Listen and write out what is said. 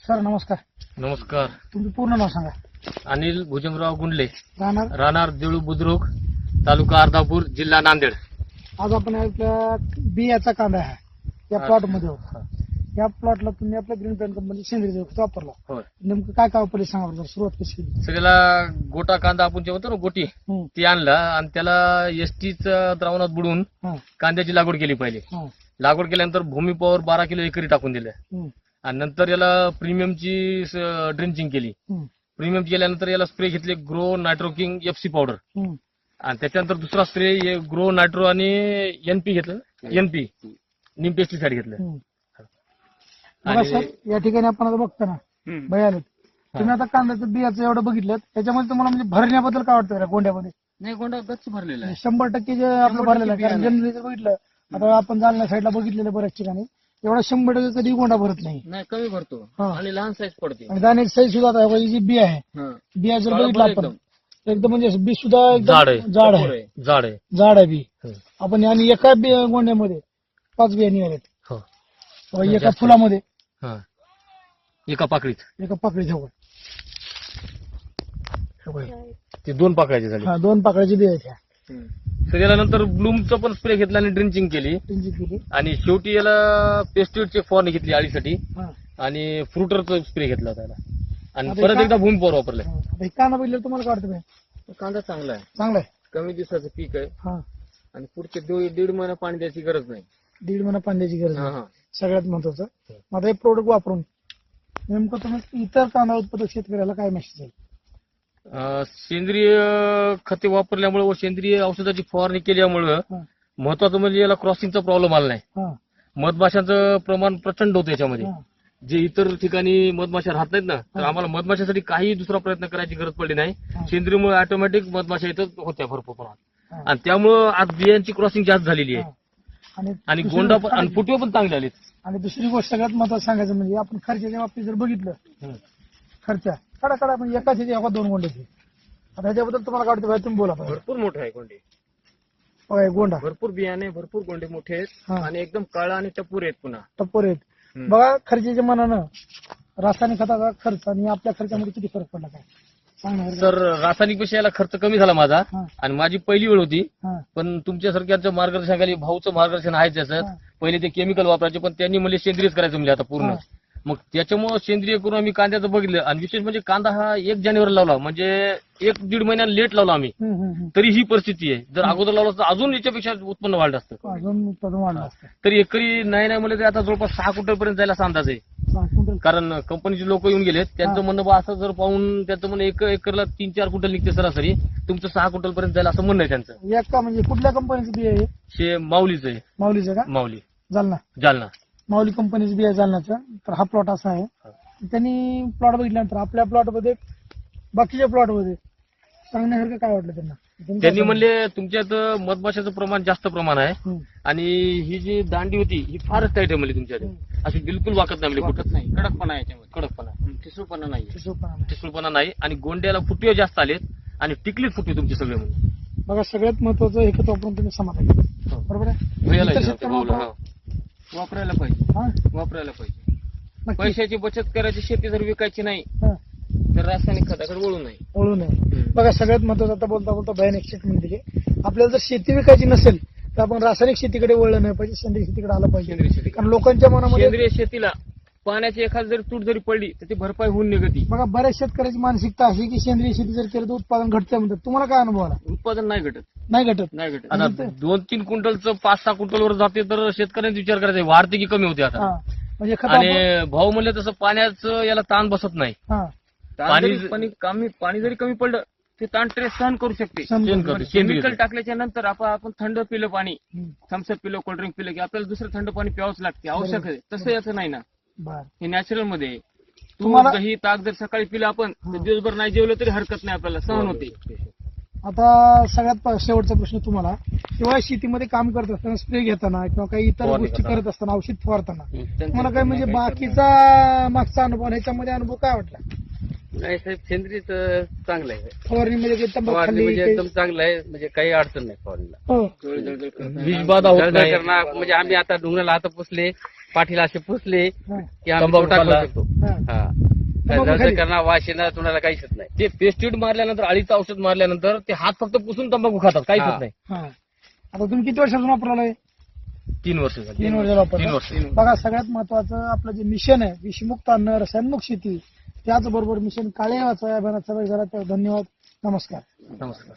Sir नमस्कार. नमस्कार. तुमचं पूर्ण नाव सांगा. अनिल भुजंगराव गुंडले, राहणार. राहणार देऊळ बुद्रुक, तालुका अर्धापूर, जिल्हा नांदेड. आज आपण आपल्या बियाचा कांदा आहे या प्लॉट मध्ये आहोत. या प्लॉटला तुम्ही आपल्या ग्रीन पॅन कंपनी सेंद्रिय खत वापरला. होय. नेमकं काय काय वापरले सांगा बरं. सुरुवात कशी केली? सगळ्याला गोटा कांदा आपण जे म्हणतो ना गोटी, हं, ती आणला आणि त्याला एसटीच द्रावणात बुडवून हं, कांद्याची लागवड केली पहिले. हं, लागवड केल्यानंतर भूमी पॉवर 12 किलो एकरी टाकून दिलं हं, आणि नंतर याला प्रीमियमची ड्रिंचिंग केली. हं, प्रीमियम केल्यानंतर याला स्प्रे घेतले ग्रो नायट्रोकिंग एफसी पावडर हं. आणि त्याच्यानंतर दुसरा स्प्रे ग्रो नायट्रो आणि एनपी घेतलं. एनपी निम पेस्टिसाइड घेतलं. हं. बघा सर, या ठिकाणी आपण आता बघतो ना भयाले तुम्ही आता कांद्याचं बियाचं एवढं बघितलं, त्याच्यामध्ये तुम्हाला म्हणजे भरण्याबद्दल काय वाटतं गोंड्यामध्ये? नाही, गोंडा गच्च भरलेला आहे. 100% जे आपलं भरलेलं आहे. कारण जनरली जर बघितलं, आता आपण जालना साईडला बघितलेलं बऱ्याच ठिकाणी, एवढा 100% कधी गोंडा भरत नाही. नाही, कमी भरतो हा. आणि लहान साईज पडते. आणि दाण्याची साईज सुद्धा आता ही जी बी आहे, बिया जर बघितलं आपण एकदम म्हणजे बी सुद्धा जाड आहे. एकदम जाड आहे. जाड आहे. जाड आहे बी. हं. आपण आणि एका गोंड्यामध्ये 5 बिया निघाल्यात. हो. एका जास्त. फुलामध्ये हा. एका पाकळीत एका पाकळी जवळ ते 2 पाकळ्याचे झाले. 2 पाकळ्याची बिया आहेत ह्या. तर याला नंतर ब्लूमचं पण स्प्रे घेतला आणि ड्रिंचिंग केली त्यांची केली. आणि शेवटी याला पेस्टिसाइडची फवारणी घेतली आळीसाठी हा. आणि फ्रुटरचा स्प्रे घेतला होता याला आणि आता परत एका- एकदा भूमी पॉवर वापरले. हा. आता हे कांदा बघितलं तुम्हाला काय वाटतं काय? कांदा चांगला आहे, चांगला आहे. कमी दिवसाचं पीक आहे हा. आणि पुढचे 1.5 महिना पाणी द्यायची गरज नाही. 1.5 महिना पाण्याची गरज हा, नाही. हा. सगळ्यात महत्वाचं. आता हे प्रोडक्ट वापरून नेमकं तुम्ही इतर कांदा उत्पादक शेतकऱ्याला काय मेसेज आहे? सेंद्रिय खते वापरल्यामुळे व सेंद्रिय औषधाची फवारणी केल्यामुळं हा. महत्वाचं म्हणजे याला क्रॉसिंगचा प्रॉब्लेम आला नाही. हा. मधमाशांचं प्रमाण प्रचंड होतं याच्यामध्ये. हा. जे इतर ठिकाणी मधमाशा राहत नाहीत ना, तर हा. आम्हाला मधमाशासाठी काही दुसरा प्रयत्न करायची गरज पडली नाही. हा. सेंद्रियमुळे ऑटोमॅटिक मधमाशा इथं होत्या भरपूर प्रमाणात हा. आणि त्यामुळं आज बियांची क्रॉसिंग जास्त झालेली आहे हा. आणि आणि दुसरी गोंडा गोष्ट- पण आणि फुटवे पण चांगले आलेत. आणि दुसरी गोष्ट सगळ्यात महत्वाचं सांगायचं म्हणजे आपण खर्चाच्या बाबतीत जर बघितलं, खर्चा कडा म्हणजे एकाच ह्याची एका 2 गोंड्याची. आता ह्याच्याबद्दल तुम्हाला काय वाटतं भाई? तुम्ही बोला पाहिजे. भरपूर मोठे आहे गोंडे, बघा हे गोंडा भरपूर बियाणे, भरपूर गोंडे मोठे आहेत हा. आणि एकदम काळा आणि टपूर आहेत पुन्हा. टप्पर आहेत. बघा खर्चाच्या मनानं रासायनिक खताचा खर्च आणि आपल्या खर्चामध्ये किती फरक पडला काय सांगणार? तर रासायनिक पेक्षा याला खर्च कमी झाला माझा हा. आणि माझी पहिली वेळ होती. हा. पण तुमच्यासारख्याचं मार्गदर्शनाखाली भाऊचं मार्गदर्शन आहे त्याचं. हा. पहिले ते केमिकल वापरायचे पण त्यांनी म्हणजे सेंद्रियच करायचं म्हणजे आता पूर्ण. हा. मग त्याच्यामुळे सेंद्रिय करून आम्ही कांद्याचं बघितलं आणि विशेष म्हणजे कांदा हा 1 जानेवारी लावला, म्हणजे 1-1.5 महिन्यानं लेट लावला आम्ही, तरी ही परिस्थिती आहे. जर अगोदर लावला तर अजून याच्यापेक्षा उत्पन्न वाढलं असतं. अजून उत्पादन वाढलं असतं. तरी एकरी नाही म्हणलं तरी आता जवळपास 6 क्विंटल पर्यंत जायला असा अंदाज आहे. 6 क्विंटल. कारण कंपनीचे लोक येऊन गेलेत, त्यांचं हा. म्हणणं बा असं जर पाहून त्यांचं म्हणणं 1 एकरला 3-4 क्विंटल निघते सरासरी, तुमचं 6 क्विंटल पर्यंत जायला असं म्हणणं आहे त्यांचं. एका म्हणजे कुठल्या कंपनीचं बी आहे? हे माऊलीचं आहे. माऊलीचं का? माऊली जालना. जालना. माऊली कंपनीचं बी आहे जालनाचं. तर हा प्लॉट असा आहे. त्यांनी प्लॉट बघितल्यानंतर आपल्या प्लॉटमध्ये बाकीच्या प्लॉटमध्ये सांगण्यासारखं काय वाटलं त्यांना? त्यांनी म्हणले तुमच्यात मधमाशाचं प्रमाण जास्त प्रमाण आहे हं. आणि ही जी दांडी होती ही फारच टाईट आहे म्हणली तुमच्याकडे. अशी बिलकुल वाकत नाही म्हणली, कुठंच नाही. कडकपणा आहे याच्यामध्ये, कडकपणा, ठिसूळपणा नाही, ठिसूळपणा नाही आणि गोंड्याला फुटवे जास्त आलेत आणि टिकलीत फुटवे तुमचे सगळे म्हणून. बघा सगळ्यात महत्वाचं हे खत वापरून तुम्ही समाधान आहे. बरोबर आहे? भैयाला इतर विचारतो, शेतकऱ्यांना भाऊला, हा. वापरायला पाहिजे, हा? वापरायला पाहिजे. नक्की. पैशाची बचत करायची, शेती जर विकायची नाही हा. तर रासायनिक खताकडे वळू नाही. वळू नये. बघा सगळ्यात महत्वाचं आता बोलता बोलता भयान एक स्टेटमेंट दिली. आपल्याला जर शेती विकायची नसेल तर आपण रासायनिक शेतीकडे वळलं नाही पाहिजे, सेंद्रिय शेतीकडे आलं पाहिजे. सेंद्रिय शेती. कारण लोकांच्या मनामध्ये सेंद्रिय शेतीला पाण्याची एखादी जरी तूट जरी पडली तर ती भरपाई होऊन निघती. बघा बऱ्याच शेतकऱ्याची मानसिकता अशी की सेंद्रिय शेती जर केलं तर उत्पादन घटतंय म्हणतात. तुम्हाला काय अनुभव आला? उत्पादन नाही घटत, नाही घटत. नाही घटत. आता 2-3 क्विंटलचं 5-6 क्विंटलवर जाते तर शेतकऱ्यांचा विचार करायचा वाढते की कमी होते आता. हा. म्हणजे खत आणि भाऊ म्हणले तसं पाण्याचं याला ताण बसत नाही. हा. पाणी जरी कमी पडलं ते ताण ट्रेस सहन करू शकते. सहन करू शकते. केमिकल टाकल्याच्या नंतर आपण थंड पिलं पाणी, हम्म. थम्सअप पिलं, कोल्ड्रिंक पिलं की आपल्याला दुसरं थंड पाणी प्यावंच लागते, आवश्यक आहे. तसं याचं नाही ना, बर. हे नॅचरल मध्ये आहे. तुम्हाला- दही ताक जर सकाळी पिलं आपण तर हा. दिवसभर नाही जेवलं तरी हरकत नाही, आपल्याला सहन होते. आता सगळ्यात शेवटचा प्रश्न तुम्हाला, किंवा शेतीमध्ये काम करत असताना स्प्रे घेताना किंवा काही इतर फवारणी गोष्टी करताना. करत असताना औषध फवारताना त्यांचं तुम्हाला काय म्हणजे काही बाकीचा मागचा अनुभव ह्याच्यामध्ये अनुभव काय वाटला? नाही साहेब सेंद्रियच चांगलं आहे. फवारणीमध्ये काही तंबाखू फवारणी खाल्ली म्हणजे काही- एकदम चांगलं आहे, म्हणजे काही अडचण नाही फवारणीला. हो. विषबाधा होत जळजळ नाही. करणं म्हणजे आम्ही आता डोंगराला हात पुसले, पाठीला असे पुसले हा. की आम्ही तंबाखू तो टाकू खाल्ला. शकतो. हा. हा तंबाखू जळजळ खाल्ली. करणं, वास येणं, तोंडाला काहीच येत नाही. ते पेस्टिसाइड मारल्यानंतर अळीचं औषध मारल्यानंतर ते हात फक्त पुसून तंबाखू खातात, काहीच हा. होत नाही. हा. आता तुम्ही किती वर्षापासून वापरालाय? 3 वर्ष झाली. 3 वर्षाला वापरता. 3 वर्ष. बघा सगळ्यात महत्वाचं आपलं जे मिशन आहे विषमुक्त अन्न रसायनमुक्त शेती, त्याचबरोबर मिशन काळे वाचा अभियानात सहभागी झाला. तर धन्यवाद. नमस्कार. नमस्कार.